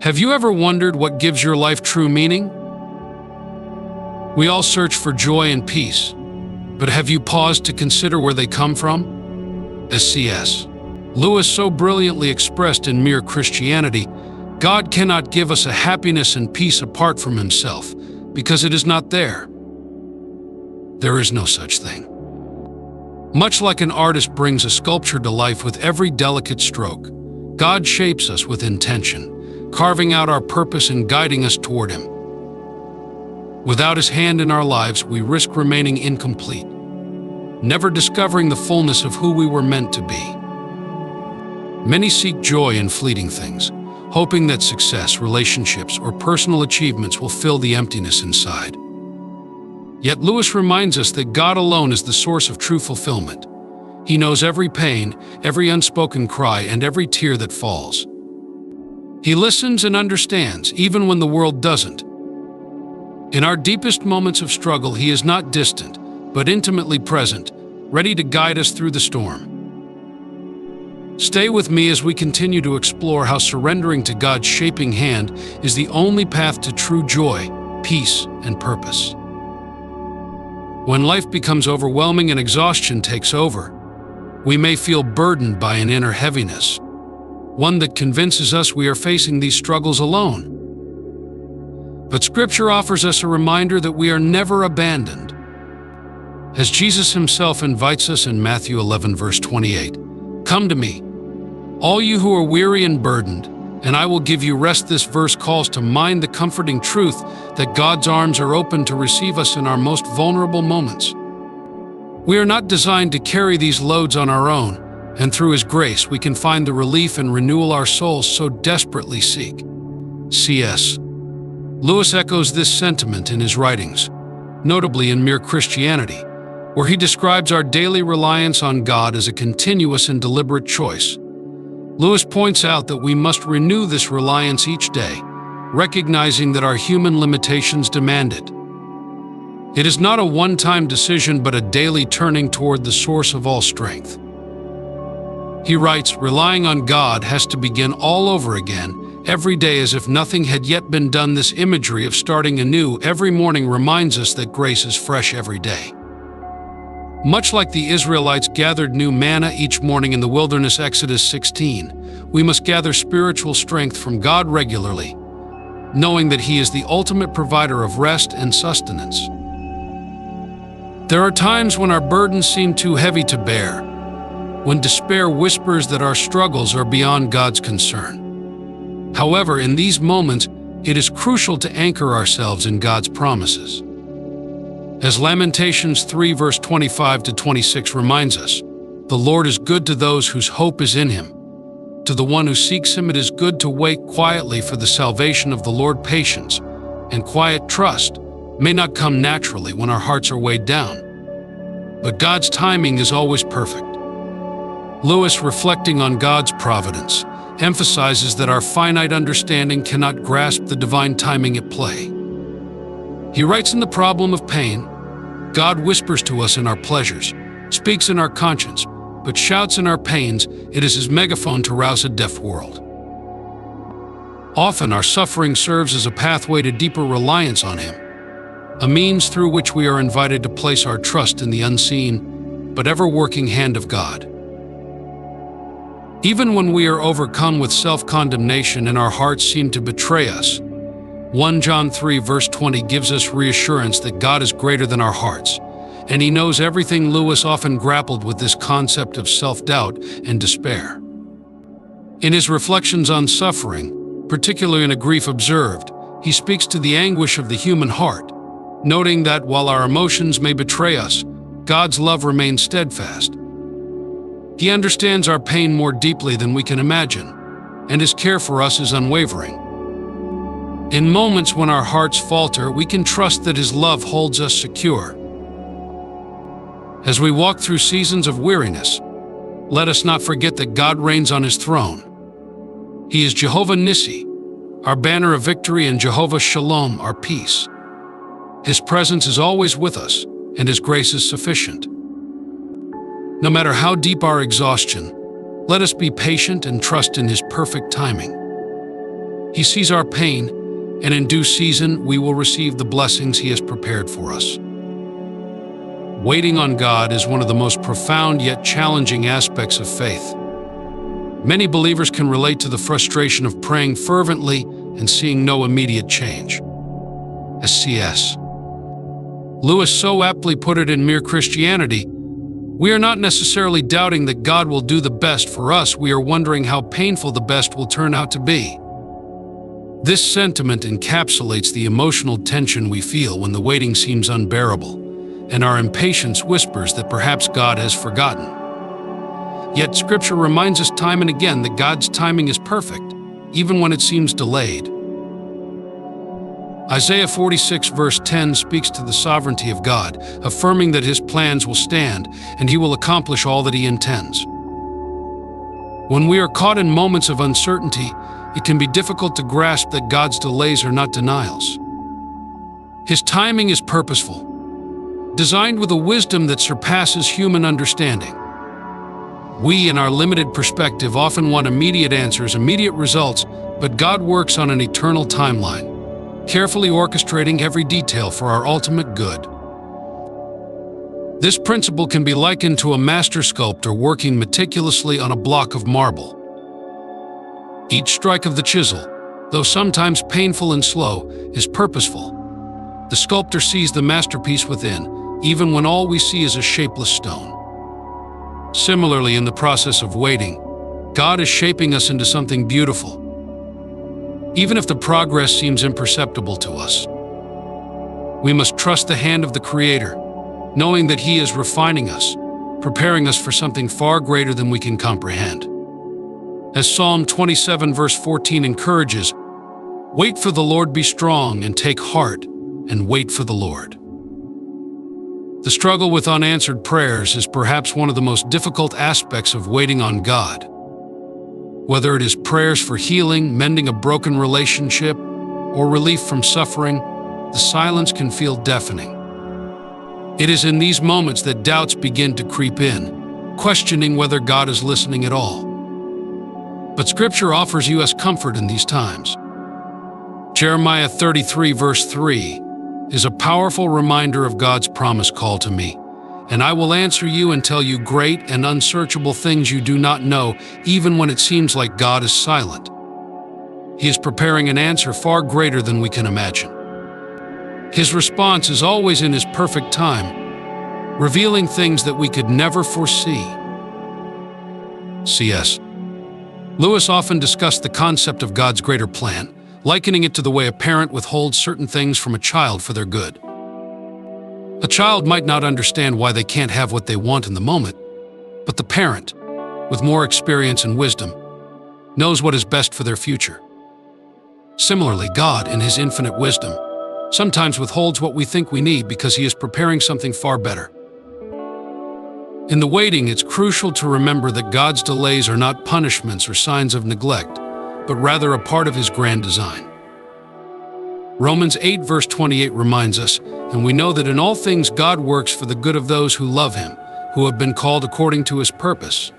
Have you ever wondered what gives your life true meaning? We all search for joy and peace, but have you paused to consider where they come from? As C.S. Lewis so brilliantly expressed in Mere Christianity, God cannot give us a happiness and peace apart from Himself, because it is not there. There is no such thing. Much like an artist brings a sculpture to life with every delicate stroke, God shapes us with intention, carving out our purpose and guiding us toward Him. Without His hand in our lives, we risk remaining incomplete, never discovering the fullness of who we were meant to be. Many seek joy in fleeting things, hoping that success, relationships, or personal achievements will fill the emptiness inside. Yet Lewis reminds us that God alone is the source of true fulfillment. He knows every pain, every unspoken cry, and every tear that falls. He listens and understands, even when the world doesn't. In our deepest moments of struggle, He is not distant, but intimately present, ready to guide us through the storm. Stay with me as we continue to explore how surrendering to God's shaping hand is the only path to true joy, peace, and purpose. When life becomes overwhelming and exhaustion takes over, we may feel burdened by an inner heaviness, one that convinces us we are facing these struggles alone. But Scripture offers us a reminder that we are never abandoned. As Jesus Himself invites us in Matthew 11, verse 28, "Come to me, all you who are weary and burdened, and I will give you rest." This verse calls to mind the comforting truth that God's arms are open to receive us in our most vulnerable moments. We are not designed to carry these loads on our own, and through His grace we can find the relief and renewal our souls so desperately seek. C.S. Lewis echoes this sentiment in his writings, notably in Mere Christianity, where he describes our daily reliance on God as a continuous and deliberate choice. Lewis points out that we must renew this reliance each day, recognizing that our human limitations demand it. It is not a one-time decision, but a daily turning toward the source of all strength. He writes, "Relying on God has to begin all over again, every day as if nothing had yet been done." This imagery of starting anew every morning reminds us that grace is fresh every day. Much like the Israelites gathered new manna each morning in the wilderness, Exodus 16, we must gather spiritual strength from God regularly, knowing that He is the ultimate provider of rest and sustenance. There are times when our burdens seem too heavy to bear, when despair whispers that our struggles are beyond God's concern. However, in these moments, it is crucial to anchor ourselves in God's promises. As Lamentations 3 verse 25 to 26 reminds us, "The Lord is good to those whose hope is in Him. To the one who seeks Him it is good to wait quietly for the salvation of the Lord." Patience and quiet trust may not come naturally when our hearts are weighed down, but God's timing is always perfect. Lewis, reflecting on God's providence, emphasizes that our finite understanding cannot grasp the divine timing at play. He writes, "In the problem of pain, God whispers to us in our pleasures, speaks in our conscience, but shouts in our pains. It is His megaphone to rouse a deaf world." Often our suffering serves as a pathway to deeper reliance on Him, a means through which we are invited to place our trust in the unseen but ever-working hand of God. Even when we are overcome with self-condemnation and our hearts seem to betray us, 1 John 3 verse 20 gives us reassurance that God is greater than our hearts, and He knows everything. Lewis often grappled with this concept of self-doubt and despair. In his reflections on suffering, particularly in A Grief Observed, he speaks to the anguish of the human heart, noting that while our emotions may betray us, God's love remains steadfast. He understands our pain more deeply than we can imagine, and His care for us is unwavering. In moments when our hearts falter, we can trust that His love holds us secure. As we walk through seasons of weariness, let us not forget that God reigns on His throne. He is Jehovah Nissi, our banner of victory, and Jehovah Shalom, our peace. His presence is always with us, and His grace is sufficient. No matter how deep our exhaustion, let us be patient and trust in His perfect timing. He sees our pain, and in due season we will receive the blessings He has prepared for us. Waiting on God is one of the most profound yet challenging aspects of faith. Many believers can relate to the frustration of praying fervently and seeing no immediate change. As C.S. Lewis so aptly put it in Mere Christianity, we are not necessarily doubting that God will do the best for us, we are wondering how painful the best will turn out to be. This sentiment encapsulates the emotional tension we feel when the waiting seems unbearable, and our impatience whispers that perhaps God has forgotten. Yet Scripture reminds us time and again that God's timing is perfect, even when it seems delayed. Isaiah 46 verse 10 speaks to the sovereignty of God, affirming that His plans will stand and He will accomplish all that He intends. When we are caught in moments of uncertainty, it can be difficult to grasp that God's delays are not denials. His timing is purposeful, designed with a wisdom that surpasses human understanding. We, in our limited perspective, often want immediate answers, immediate results, but God works on an eternal timeline, carefully orchestrating every detail for our ultimate good. This principle can be likened to a master sculptor working meticulously on a block of marble. Each strike of the chisel, though sometimes painful and slow, is purposeful. The sculptor sees the masterpiece within, even when all we see is a shapeless stone. Similarly, in the process of waiting, God is shaping us into something beautiful, even if the progress seems imperceptible to us. We must trust the hand of the Creator, knowing that He is refining us, preparing us for something far greater than we can comprehend. As Psalm 27 verse 14 encourages, "Wait for the Lord, be strong, and take heart, and wait for the Lord." The struggle with unanswered prayers is perhaps one of the most difficult aspects of waiting on God. Whether it is prayers for healing, mending a broken relationship, or relief from suffering, the silence can feel deafening. It is in these moments that doubts begin to creep in, questioning whether God is listening at all. But Scripture offers you us comfort in these times. Jeremiah 33 verse 3 is a powerful reminder of God's promise call to me. "And I will answer you and tell you great and unsearchable things you do not know, even when it seems like God is silent." He is preparing an answer far greater than we can imagine. His response is always in His perfect time, revealing things that we could never foresee. C.S. Lewis often discussed the concept of God's greater plan, likening it to the way a parent withholds certain things from a child for their good. A child might not understand why they can't have what they want in the moment, but the parent, with more experience and wisdom, knows what is best for their future. Similarly, God, in His infinite wisdom, sometimes withholds what we think we need because He is preparing something far better. In the waiting, it's crucial to remember that God's delays are not punishments or signs of neglect, but rather a part of His grand design. Romans 8 verse 28 reminds us, "And we know that in all things God works for the good of those who love Him, who have been called according to His purpose."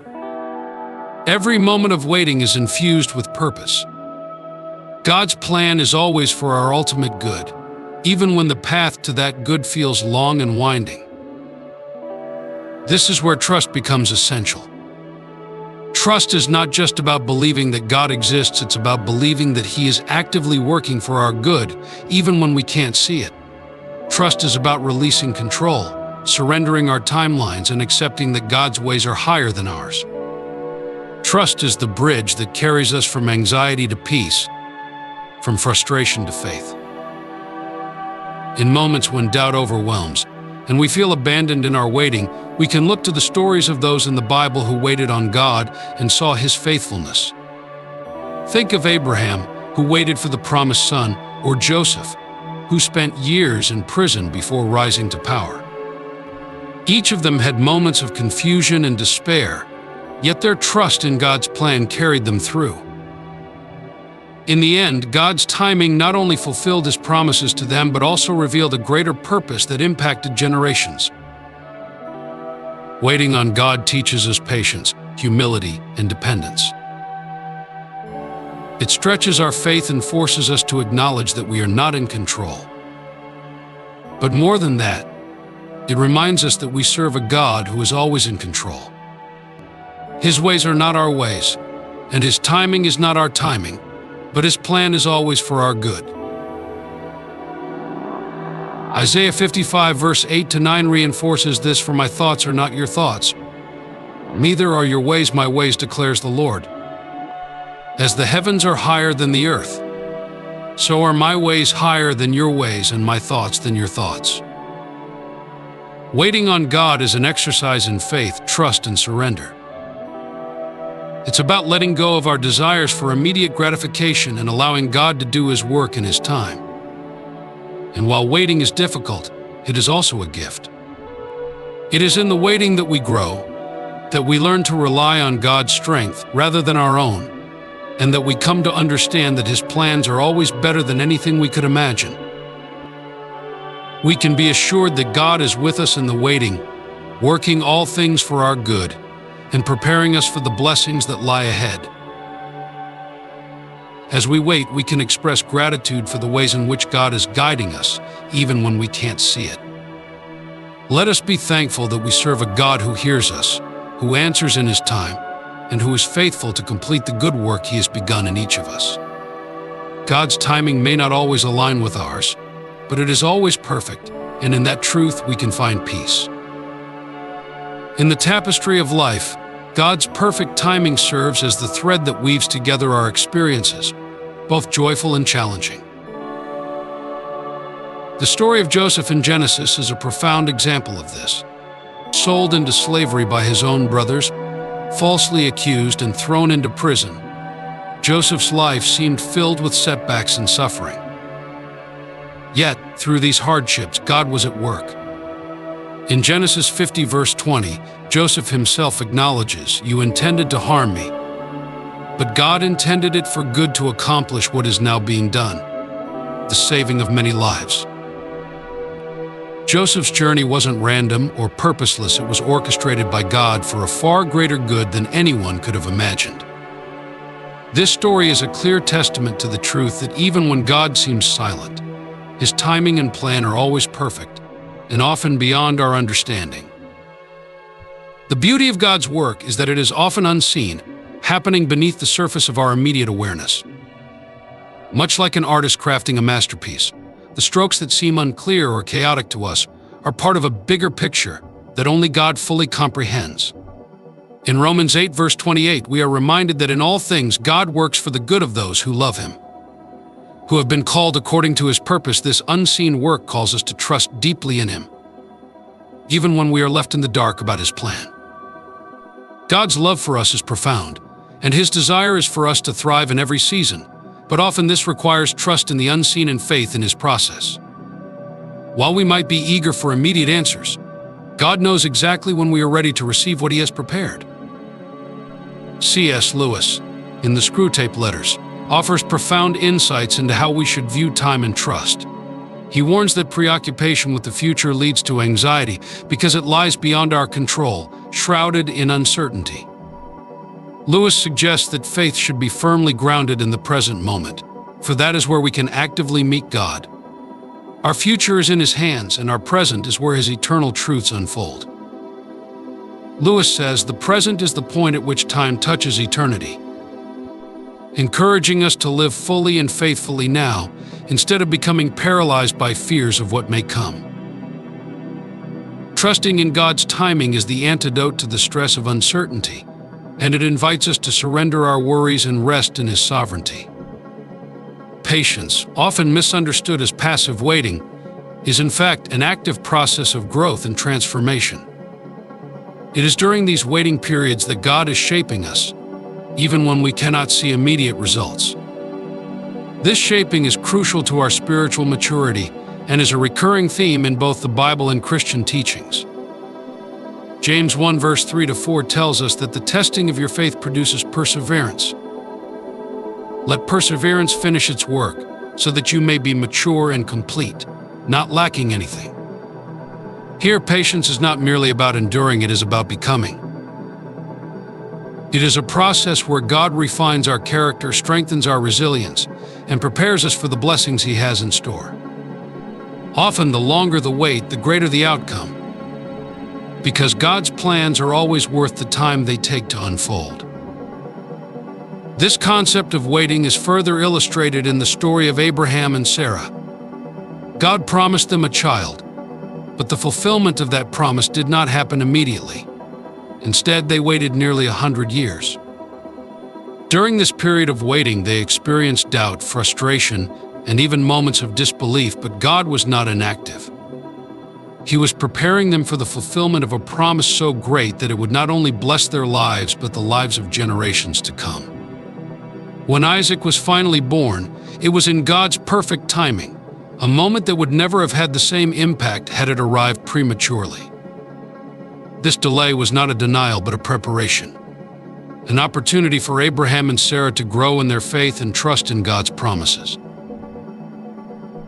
Every moment of waiting is infused with purpose. God's plan is always for our ultimate good, even when the path to that good feels long and winding. This is where trust becomes essential. Trust is not just about believing that God exists, it's about believing that He is actively working for our good, even when we can't see it. Trust is about releasing control, surrendering our timelines, and accepting that God's ways are higher than ours. Trust is the bridge that carries us from anxiety to peace, from frustration to faith. In moments when doubt overwhelms, and we feel abandoned in our waiting, we can look to the stories of those in the Bible who waited on God and saw His faithfulness. Think of Abraham, who waited for the promised son, or Joseph, who spent years in prison before rising to power. Each of them had moments of confusion and despair, yet their trust in God's plan carried them through. In the end, God's timing not only fulfilled His promises to them, but also revealed a greater purpose that impacted generations. Waiting on God teaches us patience, humility, and dependence. It stretches our faith and forces us to acknowledge that we are not in control. But more than that, it reminds us that we serve a God who is always in control. His ways are not our ways, and His timing is not our timing, but His plan is always for our good. Isaiah 55 verse 8-9 reinforces this, "For my thoughts are not your thoughts, neither are your ways my ways, declares the Lord. As the heavens are higher than the earth, so are my ways higher than your ways, and my thoughts than your thoughts." Waiting on God is an exercise in faith, trust, and surrender. It's about letting go of our desires for immediate gratification and allowing God to do His work in His time. And while waiting is difficult, it is also a gift. It is in the waiting that we grow, that we learn to rely on God's strength rather than our own, and that we come to understand that His plans are always better than anything we could imagine. We can be assured that God is with us in the waiting, working all things for our good, and preparing us for the blessings that lie ahead. As we wait, we can express gratitude for the ways in which God is guiding us, even when we can't see it. Let us be thankful that we serve a God who hears us, who answers in His time, and who is faithful to complete the good work He has begun in each of us. God's timing may not always align with ours, but it is always perfect, and in that truth we can find peace. In the tapestry of life, God's perfect timing serves as the thread that weaves together our experiences, both joyful and challenging. The story of Joseph in Genesis is a profound example of this. Sold into slavery by his own brothers, falsely accused and thrown into prison, Joseph's life seemed filled with setbacks and suffering. Yet, through these hardships, God was at work. In Genesis 50 verse 20, Joseph himself acknowledges, "You intended to harm me, but God intended it for good to accomplish what is now being done, the saving of many lives." Joseph's journey wasn't random or purposeless. It was orchestrated by God for a far greater good than anyone could have imagined. This story is a clear testament to the truth that even when God seems silent, His timing and plan are always perfect, and often beyond our understanding. The beauty of God's work is that it is often unseen, happening beneath the surface of our immediate awareness. Much like an artist crafting a masterpiece, the strokes that seem unclear or chaotic to us are part of a bigger picture that only God fully comprehends. In Romans 8 verse 28, we are reminded that in all things God works for the good of those who love Him, who have been called according to His purpose. This unseen work calls us to trust deeply in Him, even when we are left in the dark about His plan. God's love for us is profound, and His desire is for us to thrive in every season, but often this requires trust in the unseen and faith in His process. While we might be eager for immediate answers, God knows exactly when we are ready to receive what He has prepared. C.S. Lewis, in the Screwtape Letters, offers profound insights into how we should view time and trust. He warns that preoccupation with the future leads to anxiety because it lies beyond our control, shrouded in uncertainty. Lewis suggests that faith should be firmly grounded in the present moment, for that is where we can actively meet God. Our future is in His hands, and our present is where His eternal truths unfold. Lewis says the present is the point at which time touches eternity, encouraging us to live fully and faithfully now, instead of becoming paralyzed by fears of what may come. Trusting in God's timing is the antidote to the stress of uncertainty, and it invites us to surrender our worries and rest in His sovereignty. Patience, often misunderstood as passive waiting, is in fact an active process of growth and transformation. It is during these waiting periods that God is shaping us, even when we cannot see immediate results. This shaping is crucial to our spiritual maturity and is a recurring theme in both the Bible and Christian teachings. James 1 verse 3-4 tells us that the testing of your faith produces perseverance. Let perseverance finish its work, so that you may be mature and complete, not lacking anything. Here, patience is not merely about enduring, it is about becoming. It is a process where God refines our character, strengthens our resilience, and prepares us for the blessings He has in store. Often, the longer the wait, the greater the outcome, because God's plans are always worth the time they take to unfold. This concept of waiting is further illustrated in the story of Abraham and Sarah. God promised them a child, but the fulfillment of that promise did not happen immediately. Instead, they waited nearly 100 years. During this period of waiting, they experienced doubt, frustration, and even moments of disbelief, but God was not inactive. He was preparing them for the fulfillment of a promise so great that it would not only bless their lives, but the lives of generations to come. When Isaac was finally born, it was in God's perfect timing, a moment that would never have had the same impact had it arrived prematurely. This delay was not a denial, but a preparation, an opportunity for Abraham and Sarah to grow in their faith and trust in God's promises.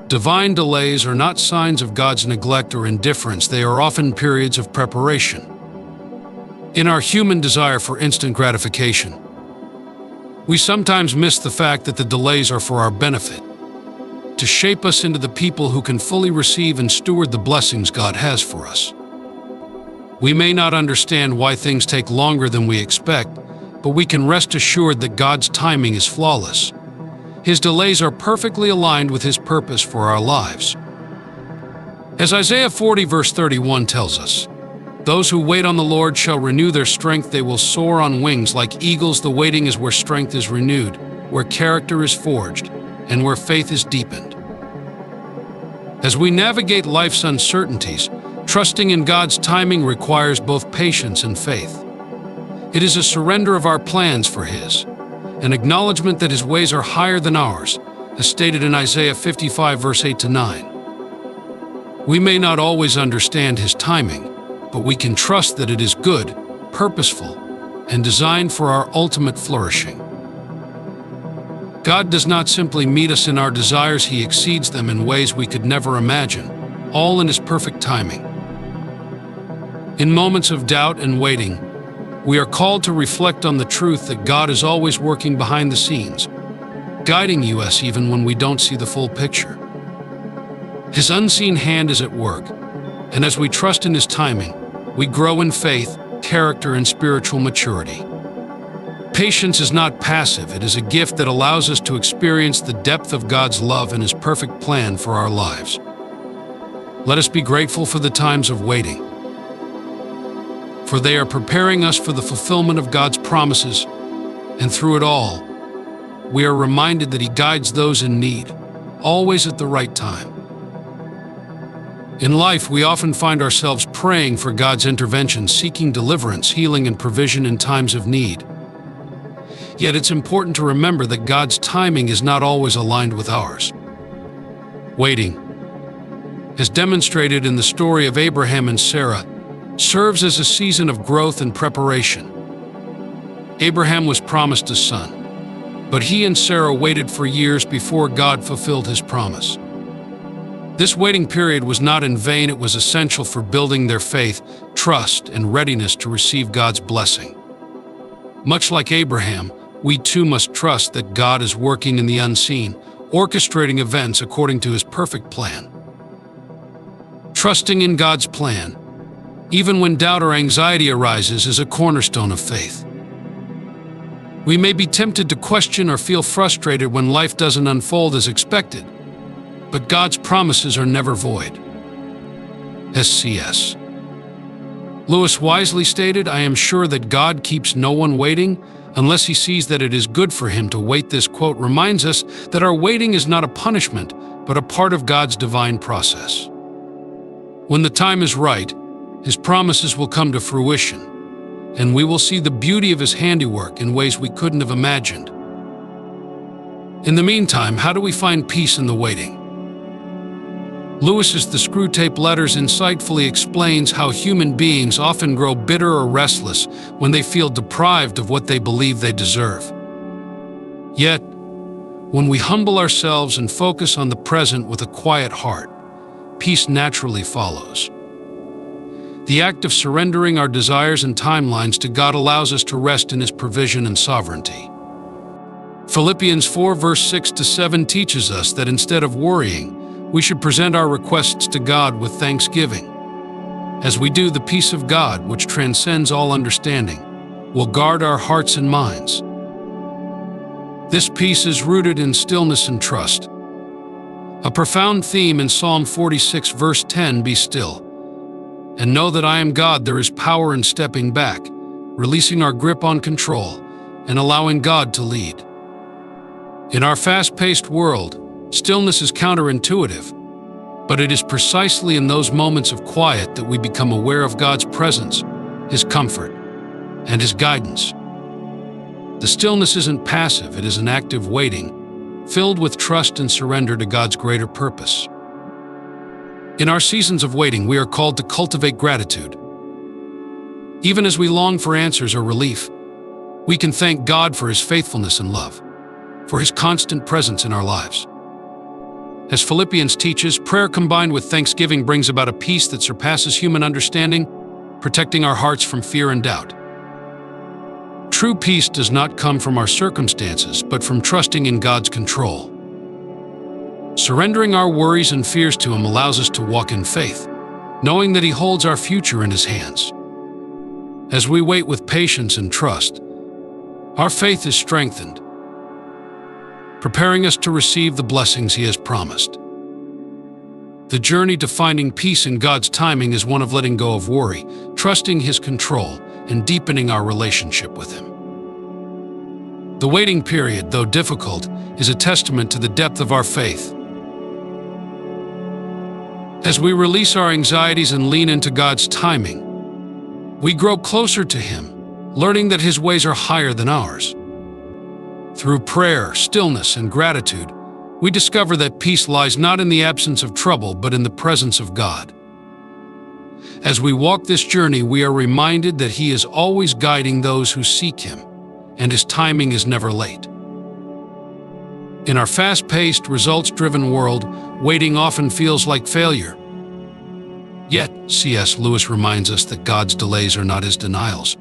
Divine delays are not signs of God's neglect or indifference. They are often periods of preparation. In our human desire for instant gratification, we sometimes miss the fact that the delays are for our benefit, to shape us into the people who can fully receive and steward the blessings God has for us. We may not understand why things take longer than we expect, but we can rest assured that God's timing is flawless. His delays are perfectly aligned with His purpose for our lives. As Isaiah 40 verse 31 tells us, "Those who wait on the Lord shall renew their strength. They will soar on wings like eagles." The waiting is where strength is renewed, where character is forged, and where faith is deepened. As we navigate life's uncertainties, trusting in God's timing requires both patience and faith. It is a surrender of our plans for His, an acknowledgement that His ways are higher than ours, as stated in Isaiah 55 verse 8 to 9. We may not always understand His timing, but we can trust that it is good, purposeful, and designed for our ultimate flourishing. God does not simply meet us in our desires, He exceeds them in ways we could never imagine, all in His perfect timing. In moments of doubt and waiting, we are called to reflect on the truth that God is always working behind the scenes, guiding us even when we don't see the full picture. His unseen hand is at work, and as we trust in His timing, we grow in faith, character, and spiritual maturity. Patience is not passive. It is a gift that allows us to experience the depth of God's love and His perfect plan for our lives. Let us be grateful for the times of waiting, for they are preparing us for the fulfillment of God's promises, and through it all, we are reminded that He guides those in need, always at the right time. In life, we often find ourselves praying for God's intervention, seeking deliverance, healing, and provision in times of need. Yet it's important to remember that God's timing is not always aligned with ours. Waiting, as demonstrated in the story of Abraham and Sarah, serves as a season of growth and preparation. Abraham was promised a son, but he and Sarah waited for years before God fulfilled His promise. This waiting period was not in vain. It was essential for building their faith, trust, and readiness to receive God's blessing. Much like Abraham, we too must trust that God is working in the unseen, orchestrating events according to His perfect plan. Trusting in God's plan, even when doubt or anxiety arises, is a cornerstone of faith. We may be tempted to question or feel frustrated when life doesn't unfold as expected, but God's promises are never void. C.S. Lewis wisely stated, "I am sure that God keeps no one waiting unless He sees that it is good for him to wait." This quote reminds us that our waiting is not a punishment, but a part of God's divine process. When the time is right, His promises will come to fruition, and we will see the beauty of His handiwork in ways we couldn't have imagined. In the meantime, how do we find peace in the waiting? Lewis's The Screwtape Letters insightfully explains how human beings often grow bitter or restless when they feel deprived of what they believe they deserve. Yet, when we humble ourselves and focus on the present with a quiet heart, peace naturally follows. The act of surrendering our desires and timelines to God allows us to rest in His provision and sovereignty. Philippians 4 verse 6 to 7 teaches us that instead of worrying, we should present our requests to God with thanksgiving. As we do, the peace of God, which transcends all understanding, will guard our hearts and minds. This peace is rooted in stillness and trust. A profound theme in Psalm 46 verse 10, "Be still, and know that I am God." There is power in stepping back, releasing our grip on control, and allowing God to lead. In our fast-paced world, stillness is counterintuitive, but it is precisely in those moments of quiet that we become aware of God's presence, His comfort, and His guidance. The stillness isn't passive, it is an active waiting, filled with trust and surrender to God's greater purpose. In our seasons of waiting, we are called to cultivate gratitude. Even as we long for answers or relief, we can thank God for His faithfulness and love, for His constant presence in our lives. As Philippians teaches, prayer combined with thanksgiving brings about a peace that surpasses human understanding, protecting our hearts from fear and doubt. True peace does not come from our circumstances, but from trusting in God's control. Surrendering our worries and fears to Him allows us to walk in faith, knowing that He holds our future in His hands. As we wait with patience and trust, our faith is strengthened, preparing us to receive the blessings He has promised. The journey to finding peace in God's timing is one of letting go of worry, trusting His control, and deepening our relationship with Him. The waiting period, though difficult, is a testament to the depth of our faith. As we release our anxieties and lean into God's timing, we grow closer to Him, learning that His ways are higher than ours. Through prayer, stillness, and gratitude, we discover that peace lies not in the absence of trouble, but in the presence of God. As we walk this journey, we are reminded that He is always guiding those who seek Him, and His timing is never late. In our fast-paced, results-driven world, waiting often feels like failure. Yet, C.S. Lewis reminds us that God's delays are not His denials.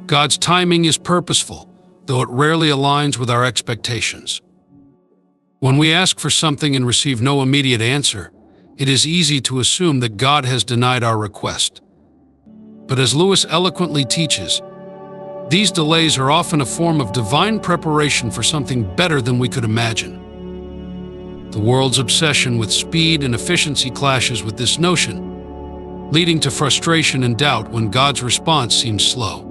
God's timing is purposeful, though it rarely aligns with our expectations. When we ask for something and receive no immediate answer, it is easy to assume that God has denied our request. But as Lewis eloquently teaches, these delays are often a form of divine preparation for something better than we could imagine. The world's obsession with speed and efficiency clashes with this notion, leading to frustration and doubt when God's response seems slow.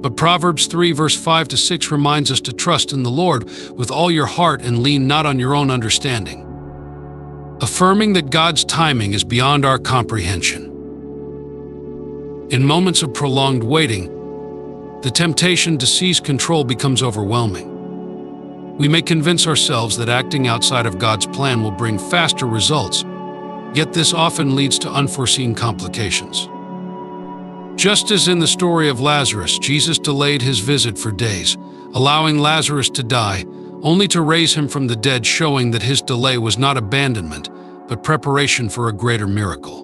But Proverbs 3 verse 5 to 6 reminds us to trust in the Lord with all your heart and lean not on your own understanding, affirming that God's timing is beyond our comprehension. In moments of prolonged waiting, the temptation to seize control becomes overwhelming. We may convince ourselves that acting outside of God's plan will bring faster results, yet this often leads to unforeseen complications. Just as in the story of Lazarus, Jesus delayed His visit for days, allowing Lazarus to die, only to raise him from the dead, showing that His delay was not abandonment, but preparation for a greater miracle.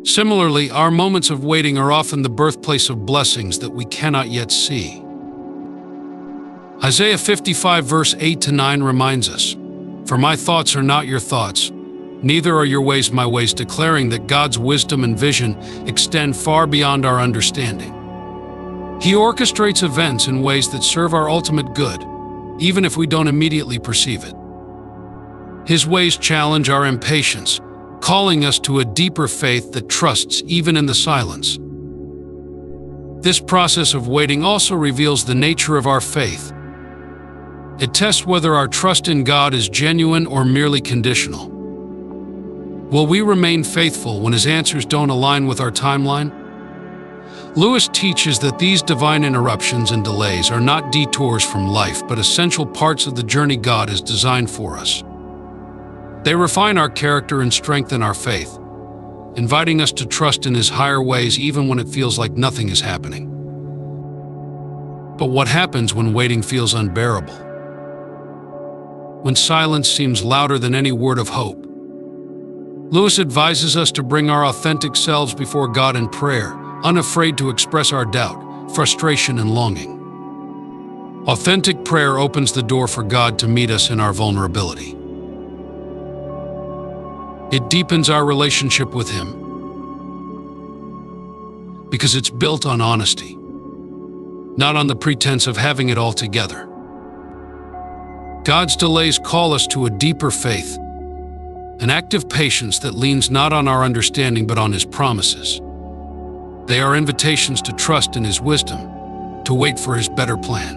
Similarly, our moments of waiting are often the birthplace of blessings that we cannot yet see. Isaiah 55 verse 8 to 9 reminds us, "For my thoughts are not your thoughts, neither are your ways my ways," declaring that God's wisdom and vision extend far beyond our understanding. He orchestrates events in ways that serve our ultimate good, even if we don't immediately perceive it. His ways challenge our impatience, calling us to a deeper faith that trusts even in the silence. This process of waiting also reveals the nature of our faith. It tests whether our trust in God is genuine or merely conditional. Will we remain faithful when His answers don't align with our timeline? Lewis teaches that these divine interruptions and delays are not detours from life, but essential parts of the journey God has designed for us. They refine our character and strengthen our faith, inviting us to trust in His higher ways even when it feels like nothing is happening. But what happens when waiting feels unbearable? When silence seems louder than any word of hope? Lewis advises us to bring our authentic selves before God in prayer, unafraid to express our doubt, frustration, and longing. Authentic prayer opens the door for God to meet us in our vulnerability. It deepens our relationship with Him because it's built on honesty, not on the pretense of having it all together. God's delays call us to a deeper faith, an active patience that leans not on our understanding but on His promises. They are invitations to trust in His wisdom, to wait for His better plan,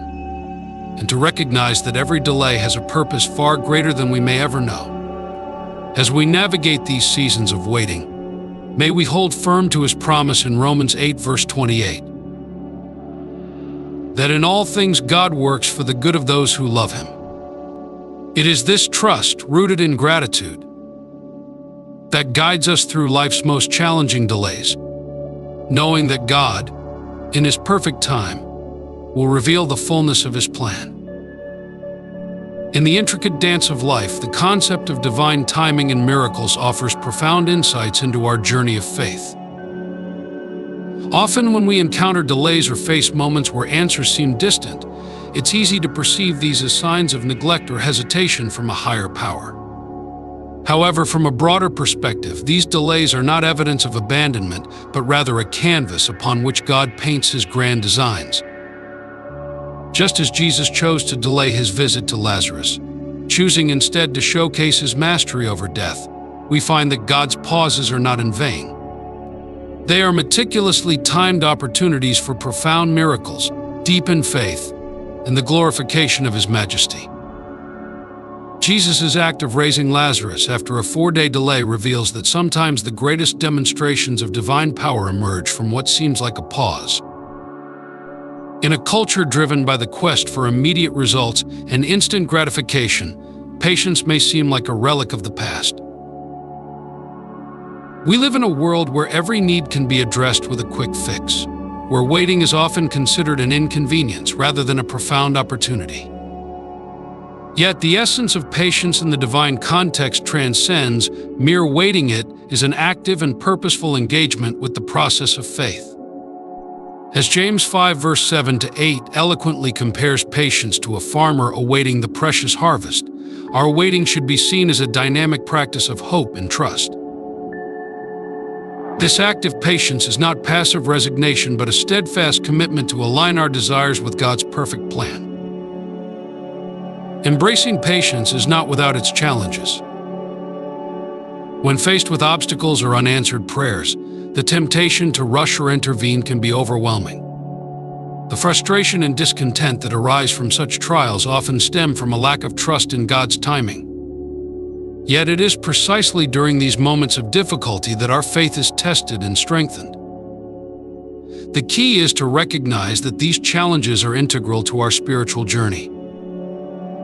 and to recognize that every delay has a purpose far greater than we may ever know. As we navigate these seasons of waiting, may we hold firm to His promise in Romans 8, verse 28, that in all things God works for the good of those who love Him. It is this trust, rooted in gratitude, that guides us through life's most challenging delays, knowing that God, in His perfect time, will reveal the fullness of His plan. In the intricate dance of life, the concept of divine timing and miracles offers profound insights into our journey of faith. Often when we encounter delays or face moments where answers seem distant, it's easy to perceive these as signs of neglect or hesitation from a higher power. However, from a broader perspective, these delays are not evidence of abandonment, but rather a canvas upon which God paints His grand designs. Just as Jesus chose to delay His visit to Lazarus, choosing instead to showcase His mastery over death, we find that God's pauses are not in vain. They are meticulously timed opportunities for profound miracles, deepened faith, and the glorification of His majesty. Jesus' act of raising Lazarus after a 4-day delay reveals that sometimes the greatest demonstrations of divine power emerge from what seems like a pause. In a culture driven by the quest for immediate results and instant gratification, patience may seem like a relic of the past. We live in a world where every need can be addressed with a quick fix, where waiting is often considered an inconvenience rather than a profound opportunity. Yet the essence of patience in the divine context transcends mere waiting. It is an active and purposeful engagement with the process of faith. As James 5 verse 7 to 8 eloquently compares patience to a farmer awaiting the precious harvest, our waiting should be seen as a dynamic practice of hope and trust. This active patience is not passive resignation but a steadfast commitment to align our desires with God's perfect plan. Embracing patience is not without its challenges. When faced with obstacles or unanswered prayers, the temptation to rush or intervene can be overwhelming. The frustration and discontent that arise from such trials often stem from a lack of trust in God's timing. Yet it is precisely during these moments of difficulty that our faith is tested and strengthened. The key is to recognize that these challenges are integral to our spiritual journey.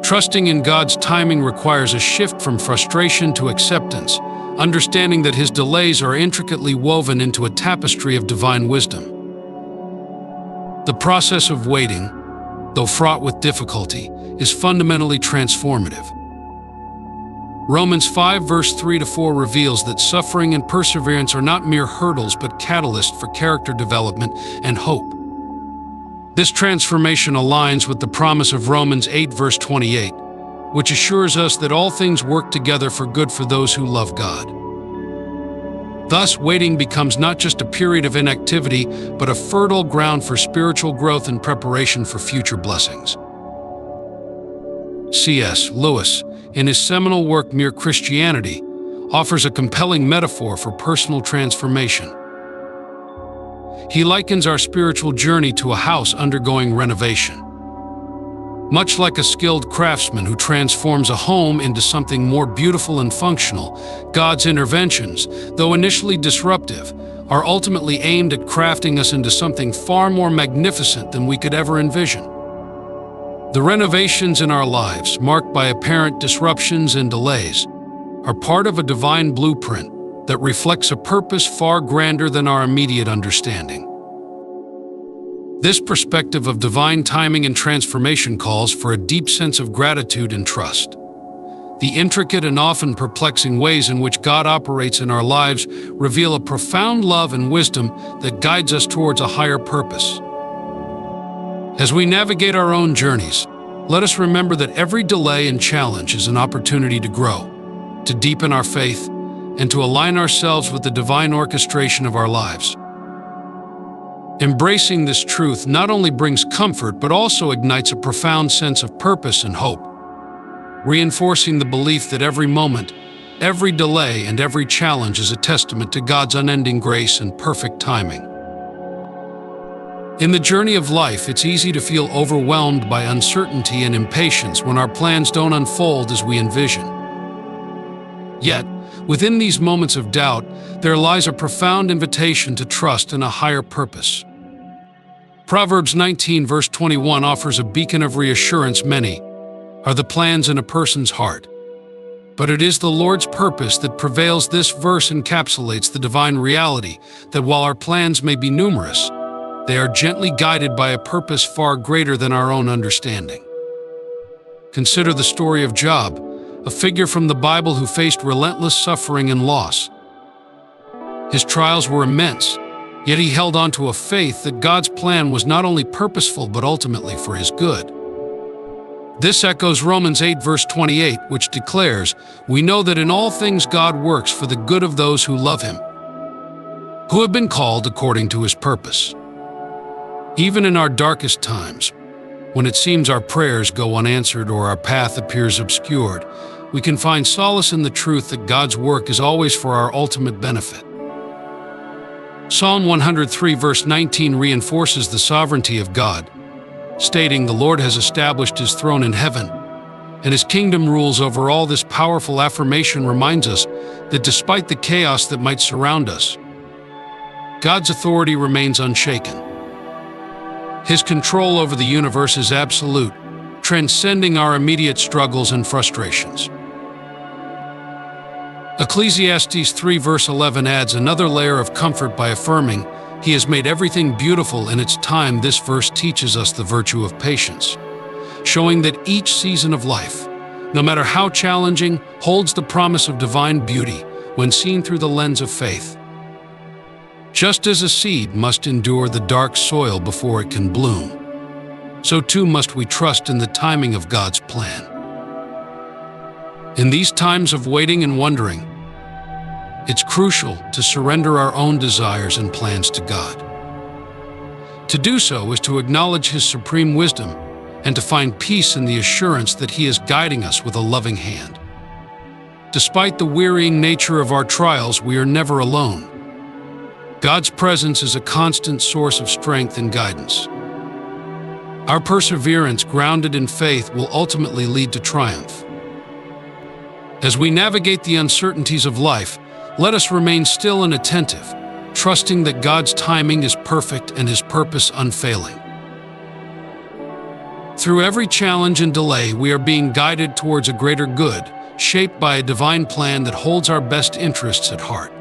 Trusting in God's timing requires a shift from frustration to acceptance, understanding that His delays are intricately woven into a tapestry of divine wisdom. The process of waiting, though fraught with difficulty, is fundamentally transformative. Romans 5 verse 3 to 4 reveals that suffering and perseverance are not mere hurdles but catalysts for character development and hope. This transformation aligns with the promise of Romans 8 verse 28, which assures us that all things work together for good for those who love God. Thus, waiting becomes not just a period of inactivity, but a fertile ground for spiritual growth and preparation for future blessings. C.S. Lewis, in his seminal work Mere Christianity, offers a compelling metaphor for personal transformation. He likens our spiritual journey to a house undergoing renovation. Much like a skilled craftsman who transforms a home into something more beautiful and functional, God's interventions, though initially disruptive, are ultimately aimed at crafting us into something far more magnificent than we could ever envision. The renovations in our lives, marked by apparent disruptions and delays, are part of a divine blueprint that reflects a purpose far grander than our immediate understanding. This perspective of divine timing and transformation calls for a deep sense of gratitude and trust. The intricate and often perplexing ways in which God operates in our lives reveal a profound love and wisdom that guides us towards a higher purpose. As we navigate our own journeys, let us remember that every delay and challenge is an opportunity to grow, to deepen our faith, and to align ourselves with the divine orchestration of our lives. Embracing this truth not only brings comfort but also ignites a profound sense of purpose and hope, reinforcing the belief that every moment, every delay, and every challenge is a testament to God's unending grace and perfect timing. In the journey of life, it's easy to feel overwhelmed by uncertainty and impatience when our plans don't unfold as we envision. Yet, within these moments of doubt, there lies a profound invitation to trust in a higher purpose. Proverbs 19 verse 21 offers a beacon of reassurance. Many are the plans in a person's heart, but it is the Lord's purpose that prevails. This verse encapsulates the divine reality that while our plans may be numerous, they are gently guided by a purpose far greater than our own understanding. Consider the story of Job, a figure from the Bible who faced relentless suffering and loss. His trials were immense, yet he held on to a faith that God's plan was not only purposeful but ultimately for his good. This echoes Romans 8 verse 28, which declares, "We know that in all things God works for the good of those who love him, who have been called according to his purpose." Even in our darkest times, when it seems our prayers go unanswered or our path appears obscured, we can find solace in the truth that God's work is always for our ultimate benefit. Psalm 103 verse 19 reinforces the sovereignty of God, stating, "The Lord has established his throne in heaven, and his kingdom rules over all." This powerful affirmation reminds us that despite the chaos that might surround us, God's authority remains unshaken. His control over the universe is absolute, transcending our immediate struggles and frustrations. Ecclesiastes 3 verse 11 adds another layer of comfort by affirming, "He has made everything beautiful in its time." This verse teaches us the virtue of patience, showing that each season of life, no matter how challenging, holds the promise of divine beauty when seen through the lens of faith. Just as a seed must endure the dark soil before it can bloom, so too must we trust in the timing of God's plan. In these times of waiting and wondering, it's crucial to surrender our own desires and plans to God. To do so is to acknowledge his supreme wisdom and to find peace in the assurance that he is guiding us with a loving hand. Despite the wearying nature of our trials, we are never alone. God's presence is a constant source of strength and guidance. Our perseverance, grounded in faith, will ultimately lead to triumph. As we navigate the uncertainties of life, let us remain still and attentive, trusting that God's timing is perfect and his purpose unfailing. Through every challenge and delay, we are being guided towards a greater good, shaped by a divine plan that holds our best interests at heart.